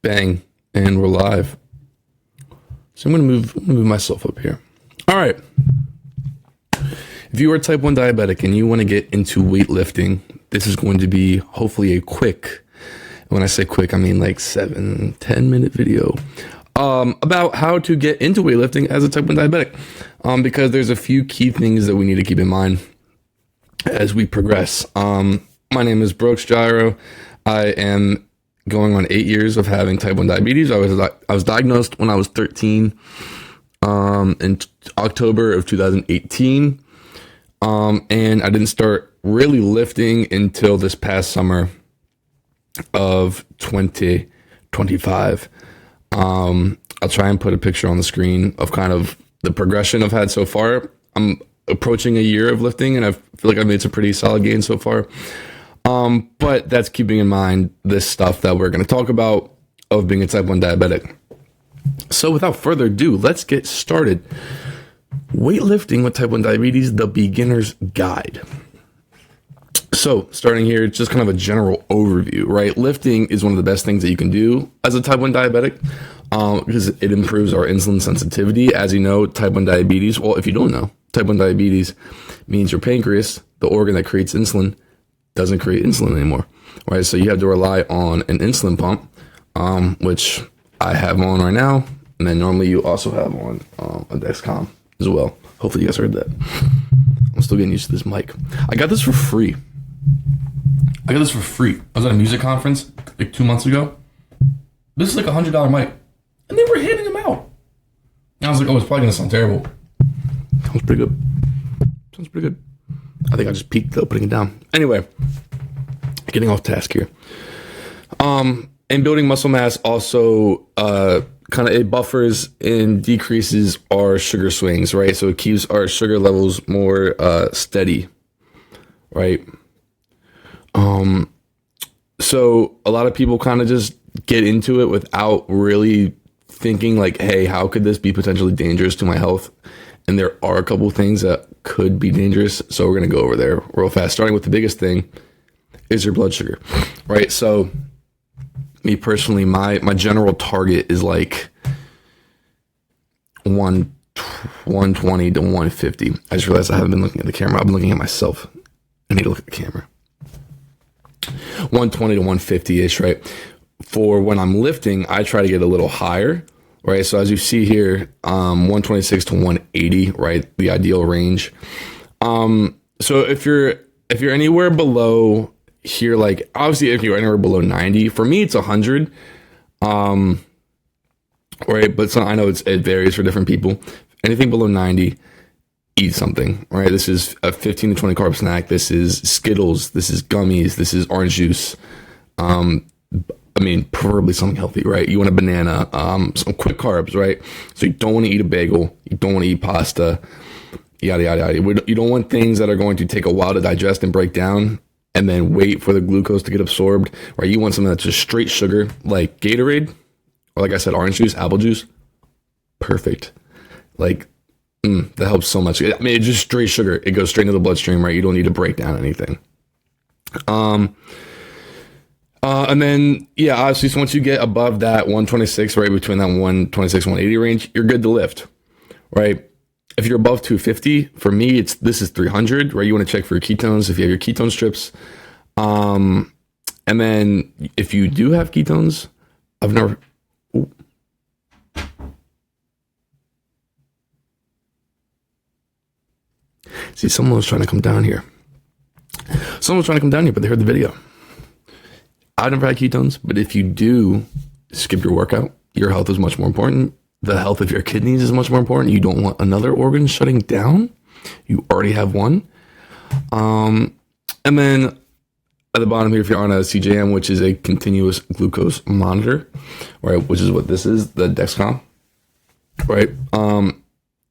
Bang, and we're live. So I'm gonna move myself up here. All right. If you are type 1 diabetic and you want to get into weightlifting, this is going to be hopefully a quick, when I say quick, I mean like 7-10 minute video about how to get into weightlifting as a type 1 diabetic. Because there's a few key things that we need to keep in mind as we progress. My name is Brooks Gyro. I am going on 8 years of having type 1 diabetes. I was diagnosed when I was 13 in October of 2018. And I didn't start really lifting until this past summer of 2025. I'll try and put a picture on the screen of kind of the progression I've had so far. I'm approaching a year of lifting and I feel like I've made some pretty solid gains so far. But that's keeping in mind this stuff that we're going to talk about of being a type 1 diabetic. So without further ado, let's get started. Weightlifting with type 1 diabetes, the beginner's guide. So starting here, it's just kind of a general overview, right? Lifting is one of the best things that you can do as a type 1 diabetic because it improves our insulin sensitivity. As you know, type 1 diabetes, well, if you don't know, type 1 diabetes means your pancreas, the organ that creates insulin, doesn't create insulin anymore, right? So you have to rely on an insulin pump, which I have on right now. And then normally you also have on a Dexcom as well. Hopefully you guys heard that. I'm still getting used to this mic. I got this for free. I was at a music conference like 2 months ago. This is like $100 mic. And they were handing them out. And I was like, oh, it's probably going to sound terrible. Sounds pretty good. I think I just peaked though, putting it down. Anyway, getting off task here. And building muscle mass also kind of it buffers and decreases our sugar swings, right? So it keeps our sugar levels more steady, right? So a lot of people kind of just get into it without really thinking like, hey, how could this be potentially dangerous to my health? And there are a couple things that could be dangerous. So we're going to go over there real fast, starting with the biggest thing is your blood sugar, right? So me personally, my general target is like 120 to 150. I just realized I haven't been looking at the camera. I've been looking at myself. I need to look at the camera. 120 to 150-ish, right? For when I'm lifting, I try to get a little higher, right? So as you see here, 126 to 180, right? The ideal range. So if you're anywhere below here, like obviously if you're anywhere below 90, for me it's 100, right? But I know it varies for different people. Anything below 90, eat something, right? This is a 15 to 20 carb snack. This is Skittles. This is gummies. This is orange juice. I mean, preferably something healthy, right? You want a banana, some quick carbs, right? So you don't want to eat a bagel. You don't want to eat pasta, yada, yada, yada. You don't want things that are going to take a while to digest and break down and then wait for the glucose to get absorbed, right? You want something that's just straight sugar, like Gatorade, or like I said, orange juice, apple juice. Perfect. Like, that helps so much. I mean, it's just straight sugar. It goes straight into the bloodstream, right? You don't need to break down anything. And then, yeah, obviously, so once you get above that 126, right, between that 126, 180 range, you're good to lift, right? If you're above 250, for me, this is 300, right? You want to check for your ketones if you have your ketone strips. And then if you do have ketones, I've never... Ooh. See, someone was trying to come down here. But they heard the video. I've never had ketones, but if you do skip your workout, your health is much more important. The health of your kidneys is much more important. You don't want another organ shutting down. You already have one. And then at the bottom here, if you're on a CGM, which is a continuous glucose monitor, right, which is what this is, the Dexcom, right?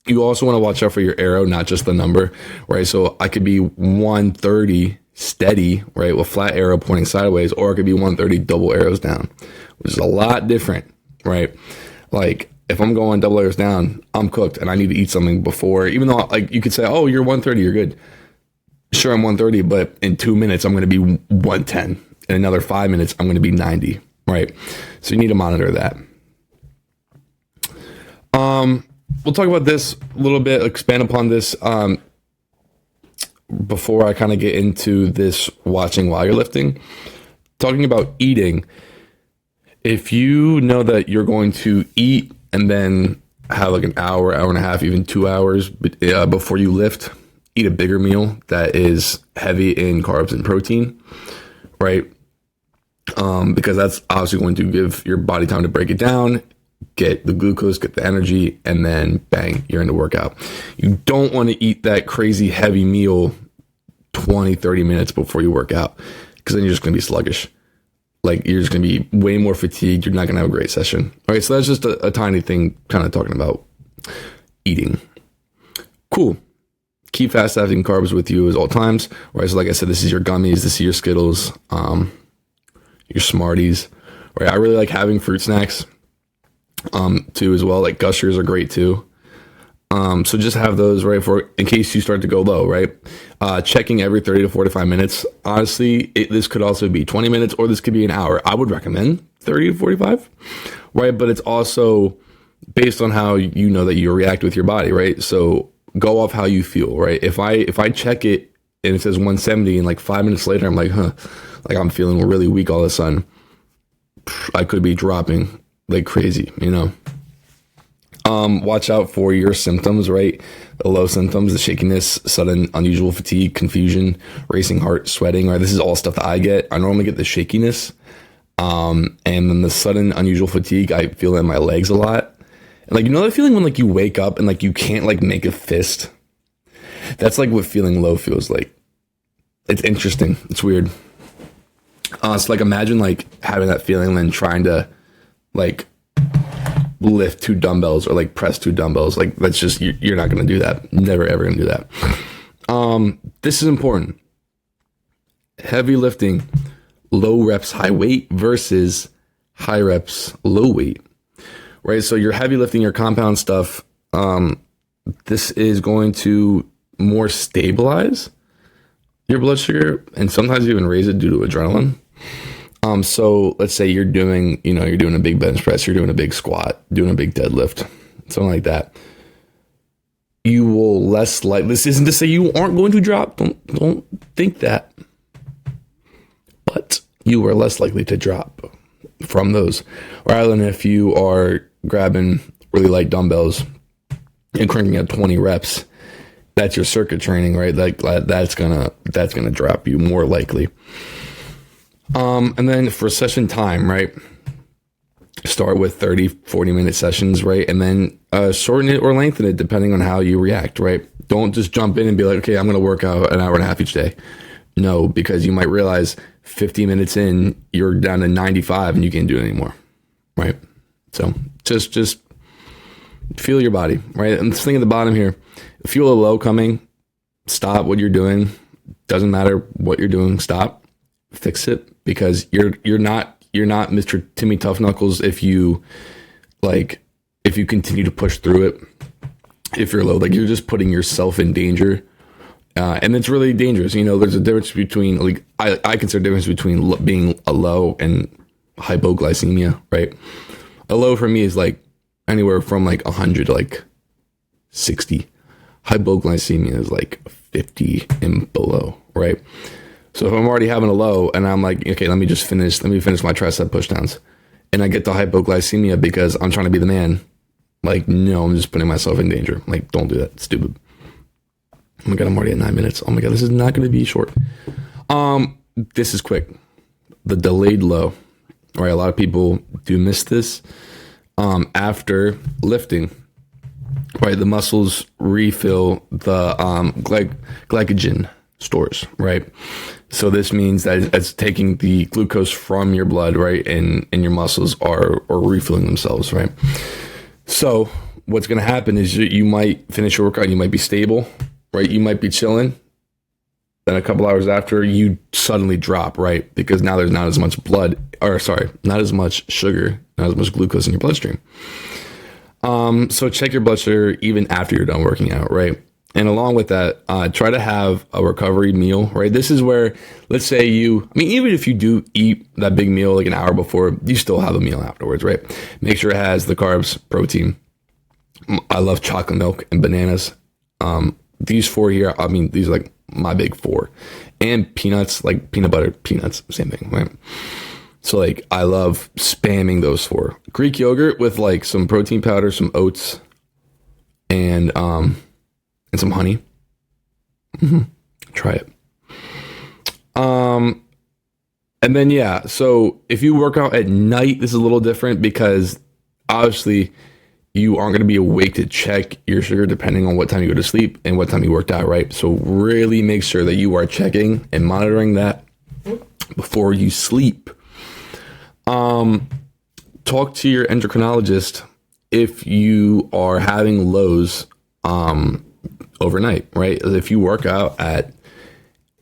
You also want to watch out for your arrow, not just the number, right? So I could be 130 steady, right, with flat arrow pointing sideways, or it could be 130 double arrows down, which is a lot different, right? Like if I'm going double arrows down, I'm cooked and I need to eat something before, even though like you could say, oh, you're 130, you're good. Sure, I'm 130, but in 2 minutes, I'm going to be 110. In another 5 minutes, I'm going to be 90, right? So you need to monitor that. We'll talk about this a little bit, expand upon this before I kind of get into this watching while you're lifting. Talking about eating, if you know that you're going to eat and then have like an hour, hour and a half, even 2 hours before you lift, eat a bigger meal that is heavy in carbs and protein, right? Because that's obviously going to give your body time to break it down, get the glucose, get the energy, and then bang, you're in the workout. You don't want to eat that crazy heavy meal 20, 30 minutes before you work out, because then you're just going to be sluggish. Like, you're just going to be way more fatigued. You're not going to have a great session. All right, so that's just a tiny thing kind of talking about eating. Cool. Keep fast acting carbs with you at all times. All right, so like I said, this is your gummies, this is your Skittles, your Smarties. Right, I really like having fruit snacks too as well. Like Gushers are great too. So just have those right for in case you start to go low, right? Checking every 30 to 45 minutes. Honestly, this could also be 20 minutes or this could be an hour. I would recommend 30 to 45, right? But it's also based on how you know that you react with your body, right? So go off how you feel, right? If I check it and it says 170 and like 5 minutes later, I'm like, like I'm feeling really weak all of a sudden, I could be dropping like crazy, you know? Watch out for your symptoms, right? The low symptoms, the shakiness, sudden unusual fatigue, confusion, racing heart, sweating, right? This is all stuff that I get. I normally get the shakiness. And then the sudden unusual fatigue, I feel it in my legs a lot. And like, you know that feeling when like you wake up and like you can't like make a fist? That's like what feeling low feels like. It's interesting. It's weird. So like imagine like having that feeling and then trying to like lift 2 dumbbells or like press 2 dumbbells. Like that's just, you're not going to do that. Never ever going to do that. This is important. Heavy lifting, low reps, high weight versus high reps, low weight, right? So your heavy lifting, your compound stuff, this is going to more stabilize your blood sugar and sometimes even raise it due to adrenaline. So let's say you're doing a big bench press, you're doing a big squat, doing a big deadlift, something like that. You will less like, this isn't to say you aren't going to drop. Don't think that, but you are less likely to drop from those. Rather than if you are grabbing really light dumbbells and cranking out 20 reps, that's your circuit training, right? Like that's gonna drop you more likely. And then for session time, right? Start with 30, 40-minute sessions, right? And then shorten it or lengthen it depending on how you react, right? Don't just jump in and be like, okay, I'm going to work out an hour and a half each day. No, because you might realize 50 minutes in, you're down to 95 and you can't do it anymore, right? So just feel your body, right? And this thing at the bottom here, feel a low coming, stop what you're doing. Doesn't matter what you're doing, stop, fix it. Because you're not Mr. Timmy Tough Knuckles if you continue to push through it. If you're low, like you're just putting yourself in danger, and it's really dangerous. You know, there's a difference between like I consider a difference between being a low and hypoglycemia. Right, a low for me is like anywhere from like 100 to like 60. Hypoglycemia is like 50 and below. Right. So if I'm already having a low and I'm like, okay, let me finish my tricep pushdowns, and I get the hypoglycemia because I'm trying to be the man. Like, no, I'm just putting myself in danger. Like, don't do that. It's stupid. Oh my God, I'm already at 9 minutes. Oh my God, this is not going to be short. This is quick. The delayed low. All right, a lot of people do miss this. After lifting, right, the muscles refill the glycogen stores, right? So this means that it's taking the glucose from your blood, right? And your muscles are refilling themselves, right? So what's going to happen is you might finish your workout, you might be stable, right? You might be chilling. Then a couple hours after, you suddenly drop, right? Because now there's not as much not as much sugar, not as much glucose in your bloodstream. So check your blood sugar even after you're done working out, right? And along with that, try to have a recovery meal, right? This is where, let's say even if you do eat that big meal like an hour before, you still have a meal afterwards, right? Make sure it has the carbs, protein. I love chocolate milk and bananas. These four here, these are like my big four. And peanuts, like peanut butter, peanuts, same thing, right? So like I love spamming those four. Greek yogurt with like some protein powder, some oats, and some honey. Try it. And then so if you work out at night, this is a little different because obviously you aren't going to be awake to check your sugar depending on what time you go to sleep and what time you worked out, right? So really make sure that you are checking and monitoring that before you sleep. Talk to your endocrinologist if you are having lows overnight, right? If you work out at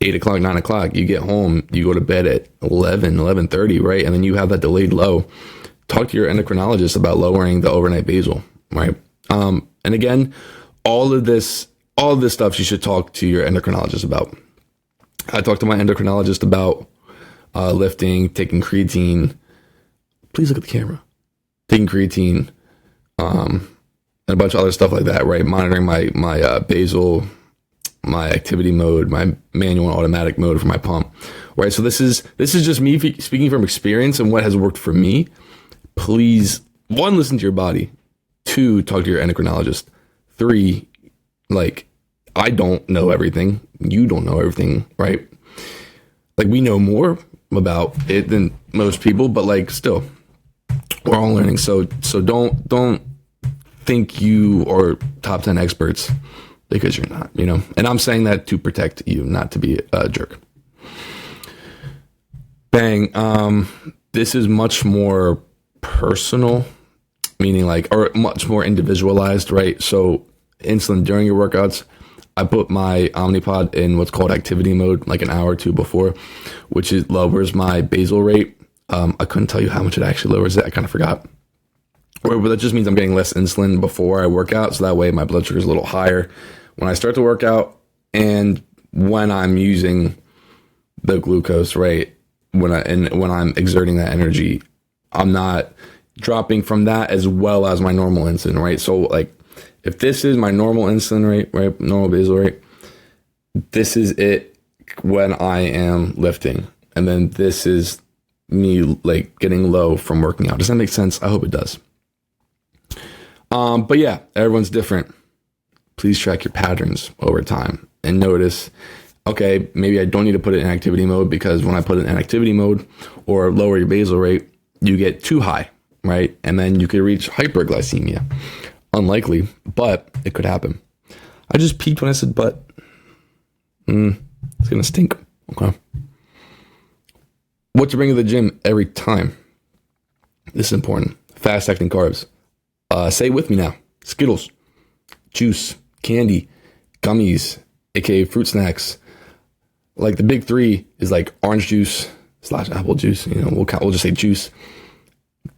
8 o'clock, 9 o'clock, you get home, you go to bed at 11:30, right? And then you have that delayed low. Talk to your endocrinologist about lowering the overnight basal, right? And again, all of this stuff you should talk to your endocrinologist about. I talked to my endocrinologist about lifting, taking creatine. Please look at the camera. Taking creatine, and a bunch of other stuff like that, right? Monitoring my basal, my activity mode, my manual and automatic mode for my pump, right? So this is just me speaking from experience and what has worked for me. Please, 1, listen to your body. 2, talk to your endocrinologist. 3, like, I don't know everything. You don't know everything, right? Like, we know more about it than most people, but like, still, we're all learning. So don't think you are top 10 experts because you're not, and I'm saying that to protect you, not to be a jerk. Bang. This is much more personal, meaning or much more individualized, right? So insulin during your workouts, I put my Omnipod in what's called activity mode, like an hour or two before, which lowers my basal rate. I couldn't tell you how much it actually lowers it. I kind of forgot. But that just means I'm getting less insulin before I work out. So that way my blood sugar is a little higher when I start to work out and when I'm using the glucose, right? When I'm exerting that energy, I'm not dropping from that as well as my normal insulin, right? So like if this is my normal insulin rate, right? Normal basal rate, this is it when I am lifting. And then this is me like getting low from working out. Does that make sense? I hope it does. But yeah, everyone's different. Please track your patterns over time and notice, okay, maybe I don't need to put it in activity mode because when I put it in activity mode or lower your basal rate, you get too high, right? And then you could reach hyperglycemia. Unlikely, but it could happen. I just peeked when I said but. It's going to stink. Okay. What to bring to the gym every time. This is important. Fast acting carbs. Say it with me now. Skittles, juice, candy, gummies, aka fruit snacks. Like the big 3 is like orange juice / apple juice. We'll just say juice,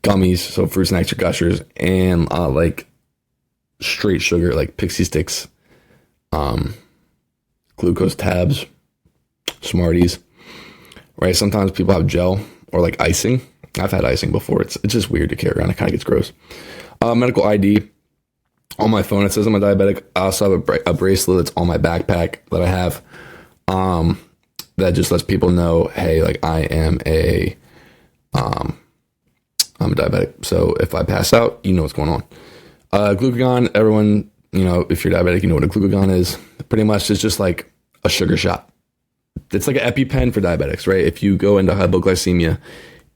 gummies, so fruit snacks or gushers, and like straight sugar, like pixie sticks, glucose tabs, Smarties. Right? Sometimes people have gel or like icing. I've had icing before. It's just weird to carry around. It kind of gets gross. Medical ID on my phone. It says I'm a diabetic. I also have a bracelet that's on my backpack that I have. That just lets people know, hey, like I'm a diabetic. So if I pass out, you know what's going on. Glucagon. Everyone, if you're diabetic, you know what a glucagon is. Pretty much, it's just like a sugar shot. It's like an EpiPen for diabetics, right? If you go into hypoglycemia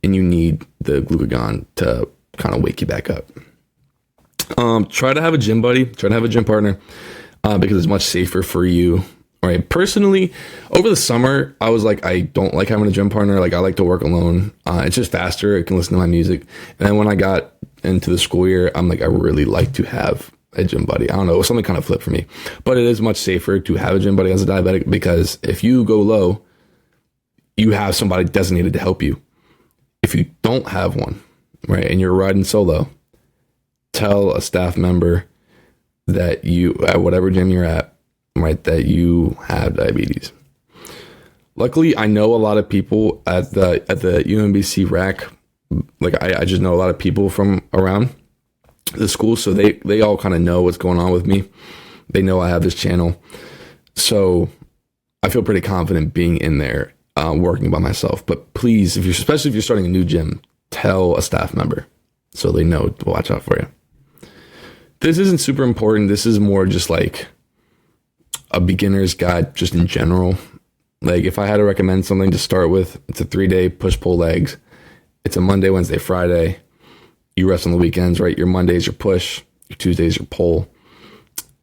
and you need the glucagon to kind of wake you back up. Try to have a gym buddy, try to have a gym partner, because it's much safer for you, right? Personally, over the summer, I was like, I don't like having a gym partner. Like I like to work alone. It's just faster. I can listen to my music. And then when I got into the school year, I'm like, I really like to have a gym buddy. I don't know, something kind of flipped for me, but it is much safer to have a gym buddy as a diabetic because if you go low, you have somebody designated to help you. If you don't have one, right, and you're riding solo, tell a staff member that you, at whatever gym you're at, right, that you have diabetes. Luckily, I know a lot of people at the UMBC rack. Like I just know a lot of people from around the school, so they all kind of know what's going on with me. They know I have this channel, so I feel pretty confident being in there, working by myself. But please, especially if you're starting a new gym, tell a staff member so they know to watch out for you. This isn't super important. This is more just like a beginner's guide, just in general. Like if I had to recommend something to start with, it's a 3-day push-pull legs. It's a Monday, Wednesday, Friday. You rest on the weekends, right? Your Mondays, your push. Your Tuesdays, your pull.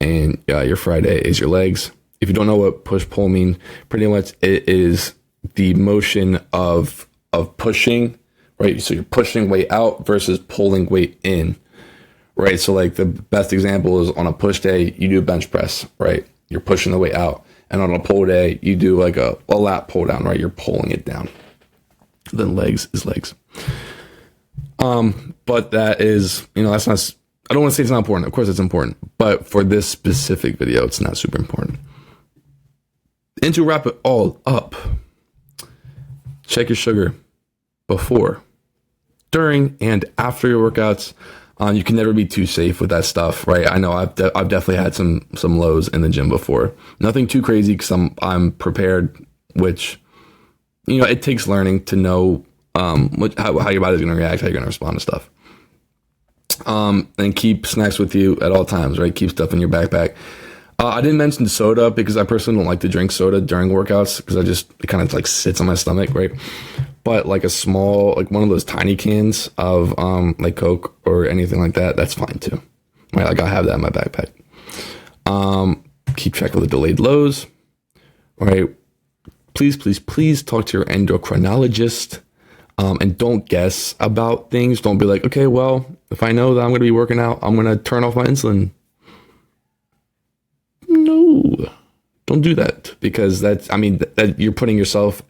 And your Friday is your legs. If you don't know what push-pull mean, pretty much it is the motion of pushing, right? So you're pushing weight out versus pulling weight in, right? So like the best example is on a push day, you do a bench press, right? You're pushing the weight out. And on a pull day, you do like a lat pull down, right? You're pulling it down. Then legs is legs. But that is, that's not, I don't want to say it's not important. Of course it's important. But for this specific video, it's not super important. And to wrap it all up, check your sugar before, during, and after your workouts. You can never be too safe with that stuff, right? I know I've definitely had some lows in the gym before. Nothing too crazy because I'm prepared, which, it takes learning to know how your body's going to react, how you're going to respond to stuff. And keep snacks with you at all times, right? Keep stuff in your backpack. I didn't mention soda because I personally don't like to drink soda during workouts because it kind of like sits on my stomach, right? But like a small, like one of those tiny cans of like Coke or anything like that, that's fine too. Right? Like I have that in my backpack. Keep track of the delayed lows. Right? Please talk to your endocrinologist. And don't guess about things. Don't be like, okay, well, if I know that I'm going to be working out, I'm going to turn off my insulin. No, don't do that because that you're putting yourself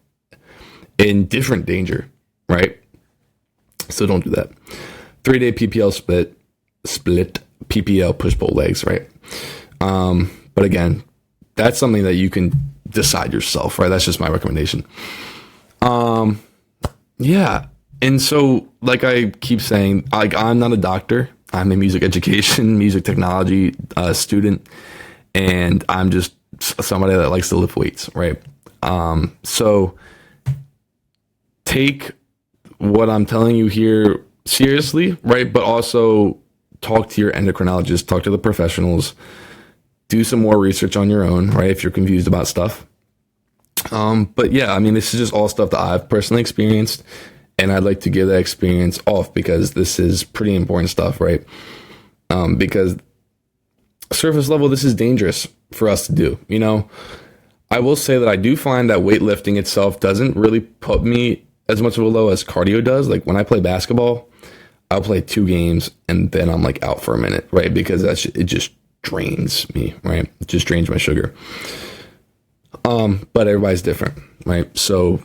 in different danger, right? So don't do that. 3-day PPL split PPL push pull legs, right? But again, that's something that you can decide yourself, right? That's just my recommendation. Yeah. And so like I keep saying, like I'm not a doctor. I'm a music education, music technology student, and I'm just somebody that likes to lift weights, right? So take what I'm telling you here seriously, right? But also talk to your endocrinologist, talk to the professionals, do some more research on your own, right? If you're confused about stuff. But yeah, this is just all stuff that I've personally experienced, and I'd like to give that experience off because this is pretty important stuff, right? Because surface level, this is dangerous for us to do. I will say that I do find that weightlifting itself doesn't really put me as much of a low as cardio does. Like when I play basketball, I'll play 2 games and then I'm like out for a minute, right? Because it just drains me, right? It just drains my sugar. But everybody's different, right? So,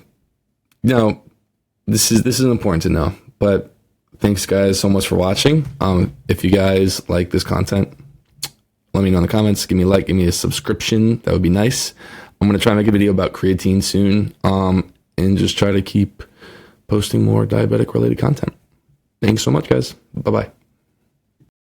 this is important to know. But thanks guys so much for watching. If you guys like this content, let me know in the comments. Give me a like, give me a subscription. That would be nice. I'm going to try and make a video about creatine soon. And just try to keep posting more diabetic related content. Thanks so much, guys. Bye-bye.